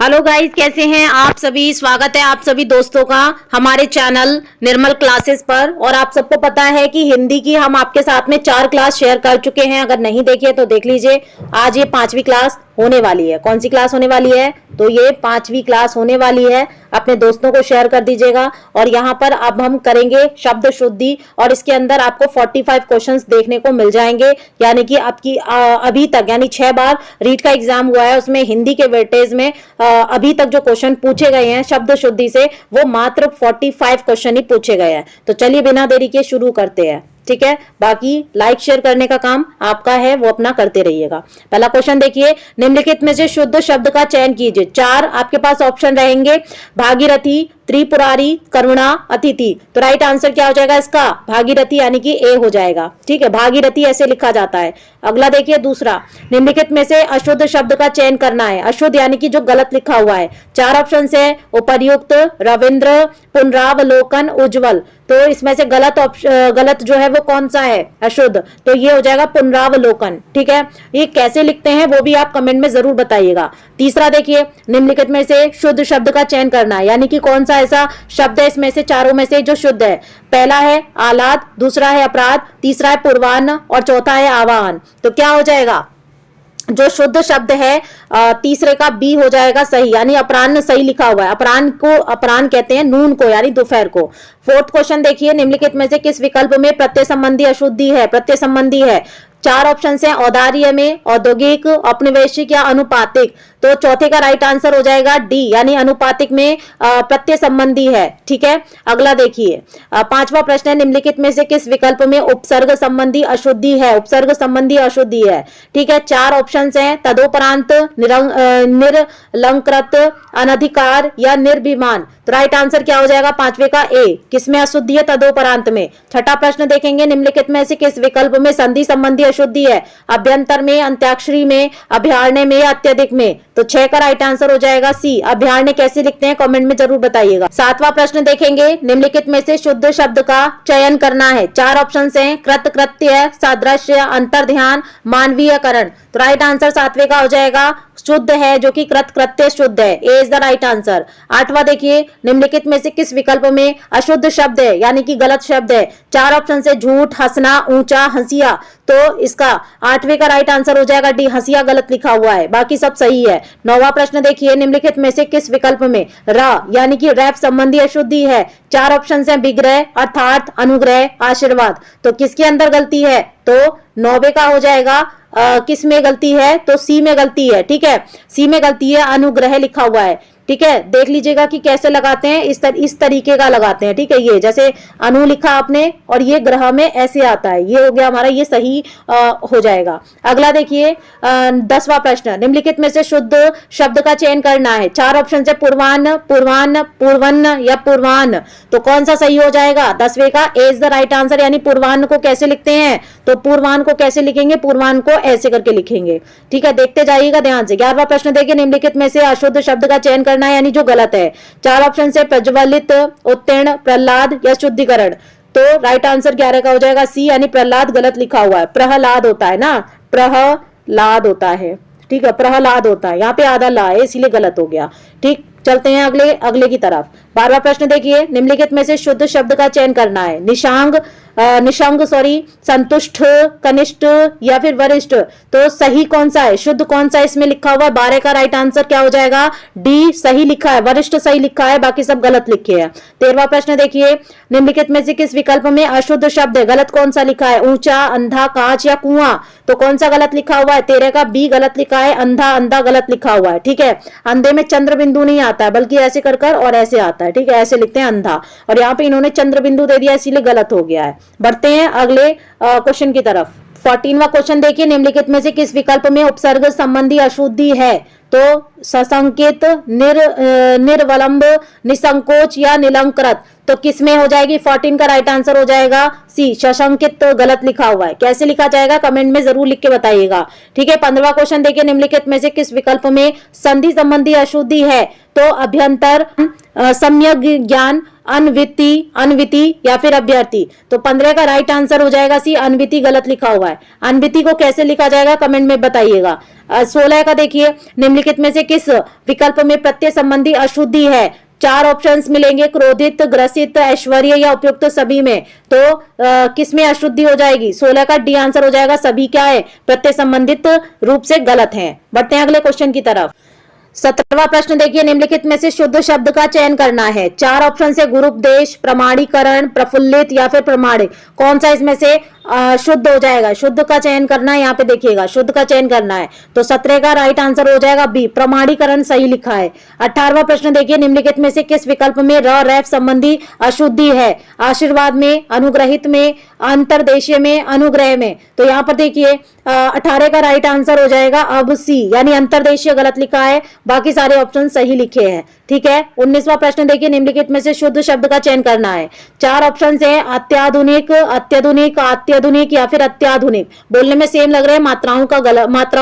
Hello guys, कैसे हैं आप सभी। स्वागत है आप सभी दोस्तों का हमारे चैनल निर्मल क्लासेस पर। और आप सबको पता है कि हिंदी की हम आपके साथ में 4 क्लास शेयर कर चुके हैं। अगर नहीं देखी है तो देख लीजिए। आज ये 5वीं क्लास होने वाली है। कौन सी क्लास होने वाली है? तो ये 5वीं क्लास होने वाली है। अपने दोस्तों को शेयर कर दीजिएगा। और यहाँ पर अब हम करेंगे शब्द शुद्धि, और इसके अंदर आपको 45 क्वेश्चंस देखने को मिल जाएंगे। यानी कि आपकी अभी तक यानी 6 बार रीड का एग्जाम हुआ है, उसमें हिंदी के वेटेज में अभी तक जो क्वेश्चन पूछे गए हैं शब्द शुद्धि से, वो मात्र 45 क्वेश्चन ही पूछे गए हैं। तो चलिए बिना देरी के शुरू करते हैं। ठीक है, बाकी लाइक शेयर करने का काम आपका है, वो अपना करते रहिएगा। पहला क्वेश्चन देखिए, निम्नलिखित में से शुद्ध शब्द का चयन कीजिए। 4 आपके पास ऑप्शन रहेंगे, भागीरथी, त्रिपुरारी, करुणा, अतिथि। तो राइट आंसर क्या हो जाएगा इसका? भागीरथी यानी कि ए हो जाएगा। ठीक है, भागीरथी ऐसे लिखा जाता है। अगला देखिए दूसरा, निम्नलिखित में से अशुद्ध शब्द का चयन करना है। अशुद्ध यानी कि जो गलत लिखा हुआ है। 4 ऑप्शन है, उपर्युक्त, रविंद्र, पुनरावलोकन, उज्जवल। तो इसमें से गलत जो है वो कौन सा है? अशुद्ध। तो ये हो जाएगा पुनरावलोकन। ठीक है, ये कैसे लिखते हैं वो भी आप कमेंट में जरूर बताइएगा। तीसरा देखिए, निम्नलिखित में से शुद्ध शब्द का चयन करना है। यानी कि कौन सा ऐसा शब्द है इसमें से चारों में से जो शुद्ध है? पहला है आह्लाद, दूसरा है अपराध, तीसरा है पूर्वान्न और चौथा है आवाहन। तो क्या हो जाएगा? जो शुद्ध शब्द है तीसरे का बी हो जाएगा सही, यानी अपराह्न सही लिखा हुआ है। अपराह्न को अपराह्न कहते हैं नून को, यानी दोपहर को। फोर्थ क्वेश्चन देखिए, निम्नलिखित में से किस विकल्प में प्रत्यय संबंधी अशुद्धि है? प्रत्यय संबंधी है। 4 ऑप्शन है, औदार्य में, औद्योगिक, औपनिवेशिक या अनुपातिक। तो चौथे का राइट आंसर हो जाएगा डी, यानी अनुपातिक में प्रत्यय संबंधी है। ठीक है, अगला देखिए, 5वां प्रश्न है, निम्नलिखित में से किस विकल्प में उपसर्ग संबंधी अशुद्धि है? उपसर्ग संबंधी अशुद्धि है। ठीक है, 4 ऑप्शन है, तदोपरांत, निरलंकृत, अनधिकार या निर्भिमान। तो राइट आंसर क्या हो जाएगा 5वें का ए। किसमें अशुद्धि है? तदोपरांत में। छठा प्रश्न देखेंगे, निम्नलिखित में से किस विकल्प में संधि संबंधी अशुद्धि है? अभ्यंतर में, अंत्याक्षरी में, अभ्यारण्य में या अत्यधिक में। तो 6 का राइट आंसर हो जाएगा सी। अभ्यारण्य कैसे लिखते हैं कमेंट में जरूर बताइएगा। 7वां प्रश्न देखेंगे, निम्नलिखित में से शुद्ध शब्द का चयन करना है। 4 ऑप्शन हैं, कृत, कृत्य, सादृश्य, अंतर्ध्यान, मानवीयकरण। तो राइट आंसर 7वें का हो जाएगा शुद्ध है, जो कि कृत, कृत्य शुद्ध है। ए इज द राइट आंसर। 8वां देखिए, निम्नलिखित में से किस विकल्प में अशुद्ध शब्द है, यानी कि गलत शब्द है? 4 ऑप्शन से, झूठ, हंसना, ऊंचा, हंसिया। तो इसका 8वें का राइट आंसर हो जाएगा डी, हंसिया गलत लिखा हुआ है, बाकी सब सही है। 9वां प्रश्न देखिए, निम्नलिखित में से किस विकल्प में र यानी कि रैप संबंधी अशुद्धि है? 4 ऑप्शन है, विग्रह, अर्थात, अनुग्रह, आशीर्वाद। तो किसके अंदर गलती है? तो 9वें का हो जाएगा किस में गलती है? तो सी में गलती है। ठीक है, सी में गलती है, अनुग्रह लिखा हुआ है। ठीक है, देख लीजिएगा कि कैसे लगाते हैं। इस तरीके का लगाते हैं। ठीक है, ये जैसे अनु लिखा आपने और ये ग्रह में ऐसे आता है, ये हो गया हमारा, ये सही हो जाएगा। अगला देखिए 10वां प्रश्न, निम्नलिखित में से शुद्ध शब्द का चयन करना है। 4 ऑप्शन है, पूर्वान्न, पूर्वान्न, पूर्वन्न या पूर्वान्न। तो कौन सा सही हो जाएगा? 10वें का ए इज द राइट आंसर। यानी पूर्वान्न को कैसे लिखते हैं? तो पूर्वान्न को कैसे लिखेंगे? पूर्वान्न को ऐसे करके लिखेंगे। ठीक है, देखते जाइएगा ध्यान से। 11वां प्रश्न देखिए, निम्नलिखित में से अशुद्ध शब्द का चयन करना है, यानी जो गलत है। 4 ऑप्शन से, प्रज्वलित, उत्तीर्ण, प्रहलाद या शुद्धिकरण। तो राइट आंसर 11 का हो जाएगा सी, यानी प्रहलाद गलत लिखा हुआ है। प्रहलाद होता है ना, प्रहलाद होता है। ठीक है, प्रहलाद होता है, यहाँ पे आधा ला है इसीलिए गलत हो गया। ठीक, चलते हैं अगले की तरफ। 12वां प्रश्न देखिए, निम्नलिखित में से शुद्ध शब्द का चयन करना है। निशंग, संतुष्ट, कनिष्ठ या फिर वरिष्ठ। तो सही कौन सा है? शुद्ध कौन सा इसमें लिखा हुआ है? 12 का राइट आंसर क्या हो जाएगा? डी सही लिखा है, वरिष्ठ सही लिखा है, बाकी सब गलत लिखे हैं। 13वां प्रश्न देखिए, निम्नलिखित में से किस विकल्प में अशुद्ध शब्द है? गलत कौन सा लिखा है? ऊंचा, अंधा, कांच या कुआं। तो कौन सा गलत लिखा हुआ है? 13 का बी गलत लिखा है, अंधा, अंधा गलत लिखा हुआ है। ठीक है, अंधे में चंद्र बिंदु नहीं आता है, बल्कि ऐसे कर और ऐसे आता है। ठीक है, ऐसे लिखते हैं अंधा, और यहाँ पे इन्होंने चंद्र बिंदु दे दिया, इसीलिए गलत हो गया है। बढ़ते हैं अगले क्वेश्चन की तरफ। 14वां क्वेश्चन देखिए, निम्नलिखित में से किस विकल्प में उपसर्ग संबंधी अशुद्धि है? तो सशंकित, निर्वलंब, निसंकोच या निलंकृत। तो किसमें हो जाएगी? 14 का राइट आंसर हो जाएगा सी, सशंकित। तो गलत लिखा हुआ है, कैसे लिखा जाएगा कमेंट में जरूर लिख के बताइएगा। ठीक है, 15वां क्वेश्चन देखिए, निम्नलिखित में से किस विकल्प में संधि संबंधी अशुद्धि है? तो अभ्यंतर, सम्यक ज्ञान, अनविति, अनविति या फिर अभ्यर्थी। तो 15 का राइट आंसर हो जाएगा सी, अनविति गलत लिखा हुआ है। अनविति को कैसे लिखा जाएगा कमेंट में बताइएगा। 16 का देखिए, निम्नलिखित में से किस विकल्प में प्रत्यय संबंधी अशुद्धि है? 4 ऑप्शंस मिलेंगे, क्रोधित, ग्रसित, ऐश्वर्य या उपयुक्त सभी में। तो किस में अशुद्धि हो जाएगी? 16 का डी आंसर हो जाएगा। सभी क्या है? प्रत्यय संबंधित रूप से गलत है। बढ़ते हैं अगले क्वेश्चन की तरफ। 17वां प्रश्न देखिए, निम्नलिखित में से शुद्ध शब्द का चयन करना है। 4 ऑप्शन से गुरुपदेश, प्रमाणीकरण, प्रफुल्लित या फिर प्रमाणिक। कौन सा इसमें से शुद्ध हो जाएगा? शुद्ध का चयन करना है, यहाँ पे देखिएगा शुद्ध का चयन करना है। तो 17 का राइट आंसर हो जाएगा बी, प्रमाणीकरण सही लिखा है। 18वां प्रश्न देखिए, निम्नलिखित में से किस विकल्प में र रैफ संबंधी अशुद्धि है? आशीर्वाद में, अनुग्रहित में, अंतरदेशीय में, अनुग्रह में। तो यहाँ पर देखिए 18 का राइट आंसर हो जाएगा अब सी, यानी अंतरदेशीय गलत लिखा है, बाकी सारे ऑप्शन सही लिखे हैं। ठीक है। 19वां प्रश्न देखिए, निम्नलिखित में से शुद्ध शब्द का चयन करना है। 4 ऑप्शन है, अत्याधुनिक, अत्यधुनिक, अत्याधुनिक या फिर अत्याधुनिक। बोलने में सेम लग रहे हैं, मात्राओं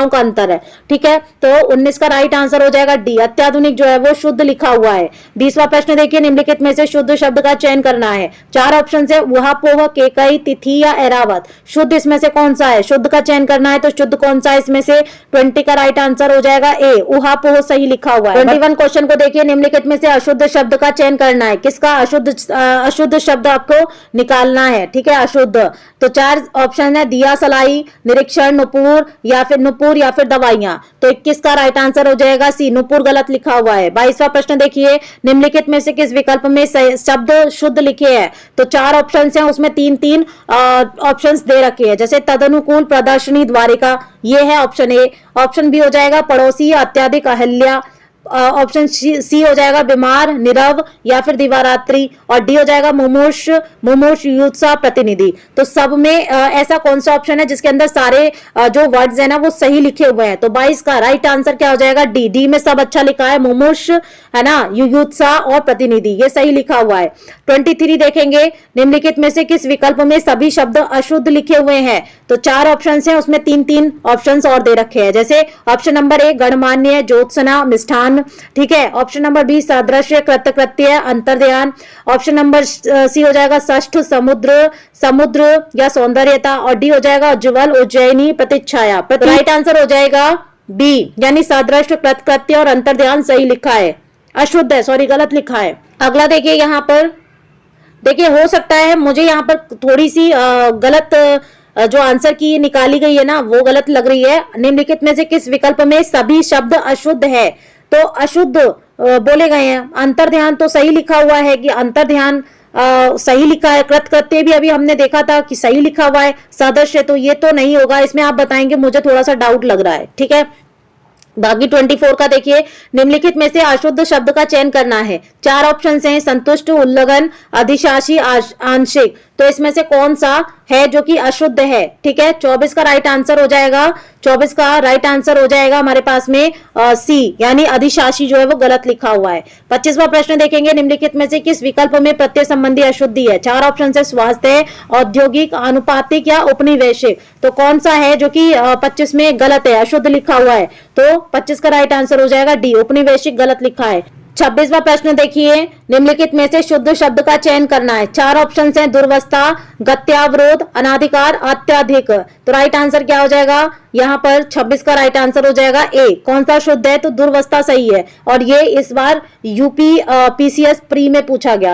का अंतर है। ठीक है। तो 19 का राइट आंसर हो जाएगा डी, अत्याधुनिक जो है वो शुद्ध लिखा हुआ है। 20वां प्रश्न देखिए, निम्नलिखित में से शुद्ध शब्द का चयन करना है। 4 ऑप्शन है, उहापोह, केकई, तिथि या एरावत। शुद्ध इसमें से कौन सा है? शुद्ध का चयन करना है, तो शुद्ध कौन सा है इसमें से? 20 का राइट आंसर हो जाएगा ए, उहापोह सही लिखा हुआ है। 21 क्वेश्चन को देखिए, निम्नलिखित में से अशुद्ध शब्द का चयन करना है। किसका? अशुद्ध शब्द आपको निकालना है। ठीक है, अशुद्ध। तो 4 ऑप्शन है, दिया सलाई, निरीक्षण, नुपुर या फिर दवाइयां। तो 21 का राइट आंसर हो जाएगा सी, नुपुर गलत लिखा हुआ है। 22वां प्रश्न देखिए, निम्नलिखित में से किस विकल्प में शब्द शुद्ध लिखे हैं? तो 4 ऑप्शन हैं, उसमें 3-3 ऑप्शन दे रखे हैं। जैसे तदनुकूल, प्रदर्शनी, द्वारिका, ये है ऑप्शन ए। ऑप्शन बी हो जाएगा पड़ोसी, अत्यधिक, अहल्या। ऑप्शन सी हो जाएगा बीमार, नीरव या फिर दिवारात्रि। और डी हो जाएगा मुमुर्ष, युत्सा, प्रतिनिधि। तो सब में ऐसा कौन सा ऑप्शन है जिसके अंदर सारे जो वर्ड्स है ना वो सही लिखे हुए हैं? तो 22 का राइट आंसर क्या हो जाएगा? डी। डी में सब अच्छा लिखा है, मुमुर्ष है ना, युत्सा और प्रतिनिधि, ये सही लिखा हुआ है। 23 देखेंगे, निम्नलिखित में से किस विकल्प में सभी शब्द अशुद्ध लिखे हुए हैं? तो 4 ऑप्शन है, उसमें 3-3 ऑप्शन और दे रखे हैं। जैसे ऑप्शन नंबर ए गणमान्य, ज्योत्सना, मिष्ठान। ठीक है। ऑप्शन नंबर बी सादृश्य, कृतकृत्य, अंतर्ध्यान। ऑप्शन नंबर सी हो जाएगा षष्ठ, समुद्र या सौंदर्यता। और डी हो जाएगा उज्ज्वल, उज्जैनी, प्रतीक्षाया। राइट आंसर हो जाएगा बी, यानी सादृश्य, कृतकृत्य और अंतर्ध्यान सही लिखा है। अशुद्ध है, सॉरी गलत लिखा है। अगला देखिए, यहाँ पर देखिए हो सकता है मुझे यहाँ पर थोड़ी सी गलत जो आंसर की निकाली गई है ना वो गलत लग रही है। निम्नलिखित में से किस विकल्प में सभी शब्द अशुद्ध है? तो अशुद्ध बोले गए हैं। अंतर्ध्यान तो सही लिखा हुआ है कि अंतर्ध्यान सही लिखा है। कृतकृत्य भी अभी हमने देखा था कि सही लिखा हुआ है। सदस्य तो ये तो नहीं होगा, इसमें आप बताएंगे, मुझे थोड़ा सा डाउट लग रहा है। ठीक है। बाकी 24 का देखिए, निम्नलिखित में से अशुद्ध शब्द का चयन करना है। 4 ऑप्शन हैं, संतुष्ट, उल्लंघन, अधिशासी, आंशिक। तो इसमें से कौन सा है जो कि अशुद्ध है? ठीक है। 24 का राइट आंसर हो जाएगा, 24 का राइट आंसर हो जाएगा हमारे पास में सी, यानी अधिशासी जो है वो गलत लिखा हुआ है। 25वां प्रश्न देखेंगे, निम्नलिखित में से किस विकल्प में प्रत्यय संबंधी अशुद्धि है? 4 ऑप्शन है, स्वास्थ्य, औद्योगिक, आनुपातिक या उपनिवेशिक। तो कौन सा है जो कि 25 में गलत है, अशुद्ध लिखा हुआ है? तो 25 का राइट आंसर हो जाएगा डी, उपनिवेशिक गलत लिखा है। 26वां प्रश्न देखिए, निम्नलिखित में से शुद्ध शब्द का चयन करना है। 4 ऑप्शन हैं, दुर्वस्था, गत्यावरोध, अनाधिकार, अत्यधिक। तो राइट आंसर क्या हो जाएगा? यहाँ पर 26 का राइट आंसर हो जाएगा ए। कौन सा शुद्ध है? तो दुर्वस्था सही है, और ये इस बार यूपी पीसीएस प्री में पूछा गया।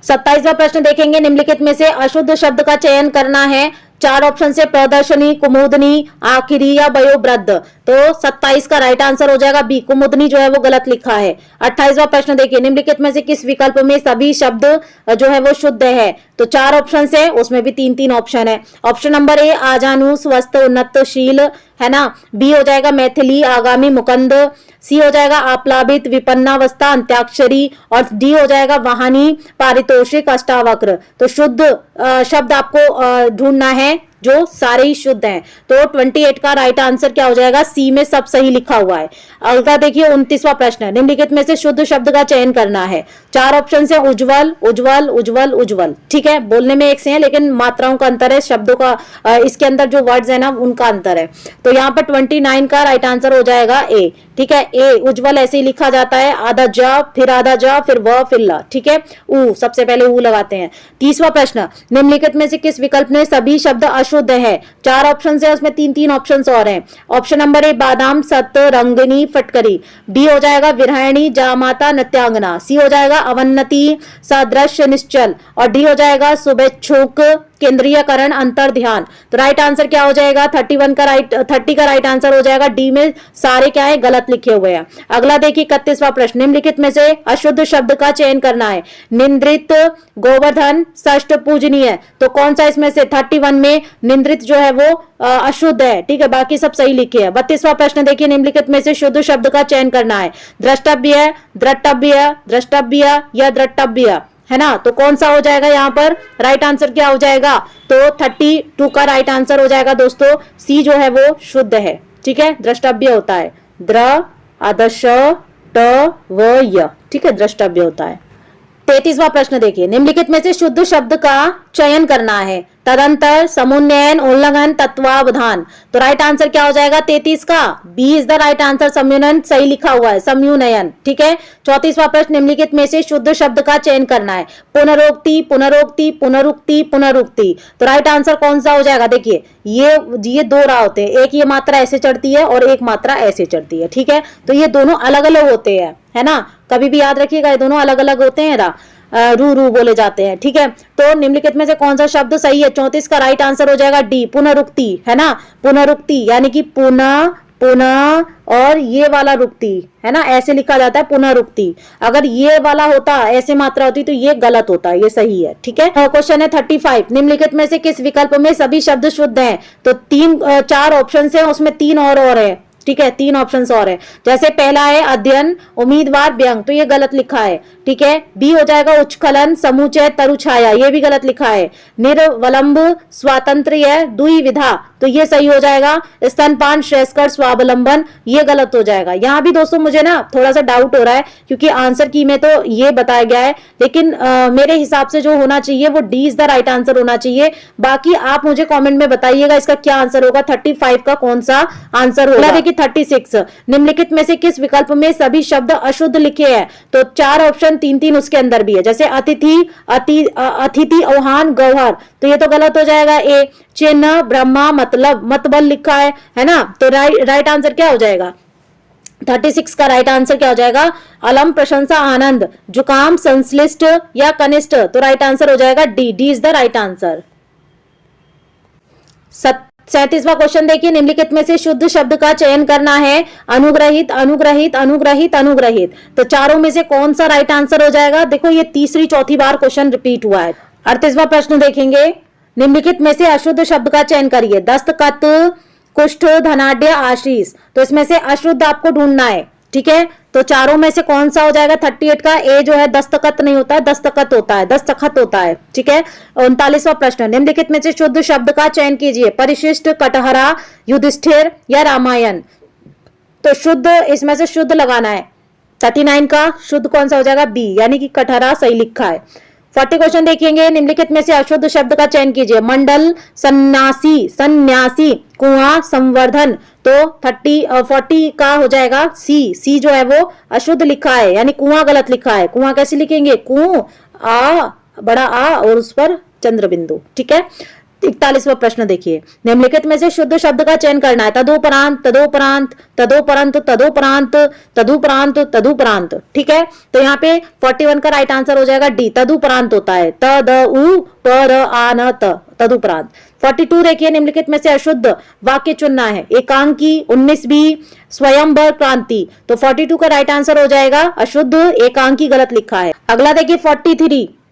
27वां प्रश्न देखेंगे, निम्नलिखित में से अशुद्ध शब्द का चयन करना है। 4 ऑप्शन से प्रदर्शनी, कुमुदनी, आखिरी या वयोवृद्ध। तो 27 का राइट आंसर हो जाएगा बी, कुमुदनी जो है वो गलत लिखा है। 28वां प्रश्न देखिए, निम्नलिखित में से किस विकल्प में सभी शब्द जो है वो शुद्ध है? तो 4 ऑप्शन है, उसमें भी 3-3 ऑप्शन है। ऑप्शन नंबर ए आजानु, स्वस्थ, उन्नतशील, है ना। बी हो जाएगा मैथिली, आगामी, मुकंद। सी हो जाएगा आप्लावित, विपन्नावस्था, अंत्याक्षरी। और डी हो जाएगा वाहनी, पारितोषिक, अष्टावक्र। तो शुद्ध शब्द आपको ढूंढना है जो सारे ही शुद्ध हैं। तो 28 का राइट आंसर क्या हो जाएगा, सी में सब सही लिखा हुआ है। अगला देखिए 29वां प्रश्न, निम्नलिखित में से शुद्ध शब्द का चयन करना है। 4 ऑप्शन है, उज्जवल, उज्जवल, उज्जवल, उज्जवल। ठीक है, बोलने में एक से है लेकिन मात्राओं का अंतर है, शब्दों का इसके अंदर जो वर्ड्स है ना उनका अंतर है। तो यहाँ पर 29 का राइट आंसर हो जाएगा ए। ठीक है, ए उज्जवल ऐसे ही लिखा जाता है, आधा ज फिर आधा ज फिर व फिर ल। ठीक है, ऊ सबसे पहले ऊ लगाते हैं। 30वां प्रश्न, निम्नलिखित में से किस विकल्प में सभी शब्द अशुद्ध है। 4 ऑप्शन है, उसमें 3 ऑप्शन और हैं। ऑप्शन नंबर ए बादाम, सत्य, रंगिनी, फटकरी। बी हो जाएगा विरहायणी, जामाता, नृत्यांगना। सी हो जाएगा अवन्नति, सादृश्य, निश्चल। और डी हो जाएगा शुभेच्छुक, केंद्रीयकरण, अंतर ध्यान। तो राइट आंसर क्या हो जाएगा, 30 का राइट आंसर हो जाएगा डी में सारे क्या है गलत लिखे हुए हैं। अगला देखिए 31वां प्रश्न, निम्नलिखित में से अशुद्ध शब्द का चयन करना है। निंद्रित, गोवर्धन, षष्ठ, पूजनीय। तो कौन सा इसमें से 31 में निंद्रित जो है वो अशुद्ध है। ठीक है, बाकी सब सही लिखे हैं। 32वां प्रश्न देखिए, निम्नलिखित में से शुद्ध शब्द का चयन करना है। द्रष्टव्य, द्रष्टव्य, द्रष्टव्य या द्रष्टव्य, है ना। तो कौन सा हो जाएगा यहाँ पर राइट आंसर क्या हो जाएगा, तो 32 का राइट आंसर हो जाएगा दोस्तों सी जो है वो शुद्ध है। ठीक है, द्रष्टव्य होता है, द्र आदर्श ट व य। ठीक है, द्रष्टव्य होता है। 33वां प्रश्न देखिए, निम्नलिखित में से शुद्ध शब्द का चयन करना है। तदंतर, समुन्नयन, उल्लंघन, तत्वावधान। तो राइट आंसर क्या हो जाएगा 33 का, B is the right answer, सम्यूनन सही लिखा हुआ है, सम्यूनयन। ठीक है, 34वां प्रश्न, निम्नलिखित में से शुद्ध शब्द का चयन करना है। पुनरोक्ति, पुनरोक्ति, पुनरुक्ति, पुनरुक्ति। तो राइट आंसर कौन सा हो जाएगा, देखिए ये 2 राह होते हैं, एक ये मात्रा ऐसे चढ़ती है और एक मात्रा ऐसे चढ़ती है। ठीक है, तो ये दोनों अलग अलग होते हैं, है ना, कभी भी याद रखिएगा ये दोनों अलग अलग होते हैं, रू रू बोले जाते हैं। ठीक है, तो निम्नलिखित में से कौन सा शब्द सही है, 34 का राइट आंसर हो जाएगा डी, पुनरुक्ति, है ना। पुनरुक्ति यानी कि पुनः पुनः और ये वाला रुक्ति, है ना, ऐसे लिखा जाता है पुनरुक्ति। अगर ये वाला होता ऐसे मात्रा होती तो ये गलत होता, ये सही है। ठीक है, क्वेश्चन है 35, निम्नलिखित में से किस विकल्प में सभी शब्द शुद्ध हैं। तो 4 ऑप्शन है, उसमें 3 और है। ठीक है, 3 ऑप्शन और है। जैसे पहला है अध्ययन, उम्मीदवार, व्यंग। तो ये गलत लिखा है। ठीक है, बी हो जाएगा उच्छखलन, समुचय, तरुछाया। ये भी गलत लिखा है। निर्वलंब, स्वातंत्र्य, द्विविधा। तो ये सही हो जाएगा। स्तनपान, श्रेयस्कर, स्वावलंबन। ये गलत हो जाएगा। यहाँ भी दोस्तों मुझे ना थोड़ा सा डाउट हो रहा है क्योंकि आंसर की में तो ये बताया गया है, लेकिन मेरे हिसाब से जो होना चाहिए वो D is the right answer होना चाहिए। बाकी आप मुझे कॉमेंट में बताइएगा इसका क्या आंसर होगा, 35 का कौन सा आंसर होगा। देखिए 36, निम्नलिखित में से किस विकल्प में सभी शब्द अशुद्ध लिखे हैं। तो 4 ऑप्शन 3 उसके अंदर भी है। जैसे अतिथि, अतिथि, आह्वान, गौहर। तो ये तो गलत हो जाएगा ए। चिन्ह, ब्रह्मा, मतलब, मतबल लिखा है ना। तो राइट आंसर क्या हो जाएगा, 36 का राइट आंसर क्या हो जाएगा, अलम, प्रशंसा, आनंद, जुकाम, संश्लिष्ट या कनिष्ठ। तो राइट आंसर हो जाएगा D, D is the right answer. 37वां क्वेश्चन देखिए, निम्नलिखित में से शुद्ध शब्द का चयन करना है। अनुग्रहित, अनुग्रहित, अनुग्रहित, अनुग्रहित। तो चारों में से कौन सा राइट आंसर हो जाएगा। देखो ये तीसरी चौथी बार क्वेश्चन रिपीट हुआ है। 38वां प्रश्न देखेंगे, निम्नलिखित में से अशुद्ध शब्द का चयन करिए। दस्तखत, कुष्ठ, धनाढ्य, आशीष। तो इसमें से अशुद्ध आपको ढूंढना है। ठीक है, तो चारों में से कौन सा हो जाएगा, 38 का ए जो है दस्तखत नहीं होता है, दस्तखत होता है, दस्तखत होता है। ठीक है, 39वां प्रश्न, निम्नलिखित में से शुद्ध शब्द का चयन कीजिए। परिशिष्ट, कटहरा, युधिष्ठिर या रामायण। तो शुद्ध इसमें से शुद्ध लगाना है। 39 का शुद्ध कौन सा हो जाएगा, बी, यानी कि कटहरा सही लिखा है। 40 क्वेश्चन देखेंगे, निम्नलिखित में से अशुद्ध शब्द का चयन कीजिए। मंडल, सन्यासी, सन्यासी, कुआं, संवर्धन। तो 40 का हो जाएगा सी, सी जो है वो अशुद्ध लिखा है, यानी कुआं गलत लिखा है। कुआं कैसे लिखेंगे, कु आ, बड़ा आ और उस पर चंद्र बिंदु। ठीक है, 41वां प्रश्न देखिए, निम्नलिखित में से शुद्ध शब्द का चयन करना है। तदोपरांत, तदोपरांत, तदोपरंत, तदोपरांत, तदुपरांत, तदुपरांत। ठीक है, तो यहाँ पे 41 का राइट आंसर हो जाएगा डी, तदुपरांत होता है। त द उ प र आ न त, तदुपरांत। 42 देखिए, निम्नलिखित में से अशुद्ध वाक्य चुनना है। एकांकी, 19बी, स्वयंवर, क्रांति। तो 42 का राइट आंसर हो जाएगा अशुद्ध एकांकी गलत लिखा है। अगला देखिए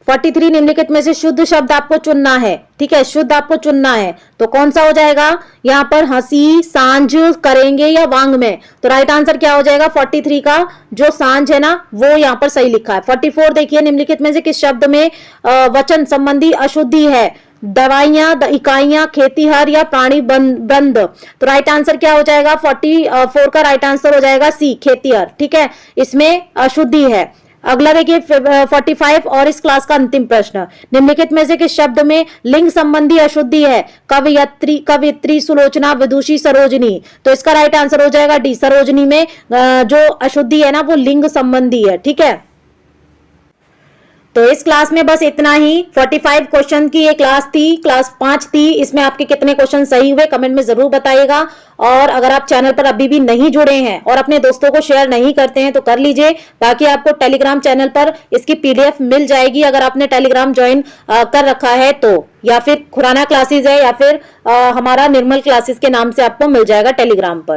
43 निम्नलिखित में से शुद्ध शब्द आपको चुनना है। ठीक है, शुद्ध आपको चुनना है। तो कौन सा हो जाएगा यहाँ पर, हंसी, सांझ, करेंगे या वांग में। तो राइट आंसर क्या हो जाएगा 43 का, जो सांझ है ना वो यहाँ पर सही लिखा है। 44 देखिए, निम्नलिखित में से किस शब्द में वचन संबंधी अशुद्धि है। दवाइयां, इकाइयां, खेतीहर या प्राणी बंद। तो राइट आंसर क्या हो जाएगा? 44 का राइट आंसर हो जाएगा सी, खेतीहर। ठीक है, इसमें अशुद्धि है। अगला देखिए 45 और इस क्लास का अंतिम प्रश्न, निम्नलिखित में से किस शब्द में लिंग संबंधी अशुद्धि है? कवयित्री सुलोचना, विदुषी सरोजनी। तो इसका राइट आंसर हो जाएगा डी, सरोजनी में जो अशुद्धि है ना वो लिंग संबंधी है। ठीक है, तो इस क्लास में बस इतना ही। 45 क्वेश्चन की ये क्लास थी, क्लास 5 थी। इसमें आपके कितने क्वेश्चन सही हुए कमेंट में जरूर बताइएगा। और अगर आप चैनल पर अभी भी नहीं जुड़े हैं और अपने दोस्तों को शेयर नहीं करते हैं तो कर लीजिए, ताकि आपको टेलीग्राम चैनल पर इसकी PDF मिल जाएगी अगर आपने टेलीग्राम ज्वाइन कर रखा है तो, या फिर खुराना क्लासेस है, या फिर हमारा निर्मल क्लासेस के नाम से आपको मिल जाएगा टेलीग्राम पर।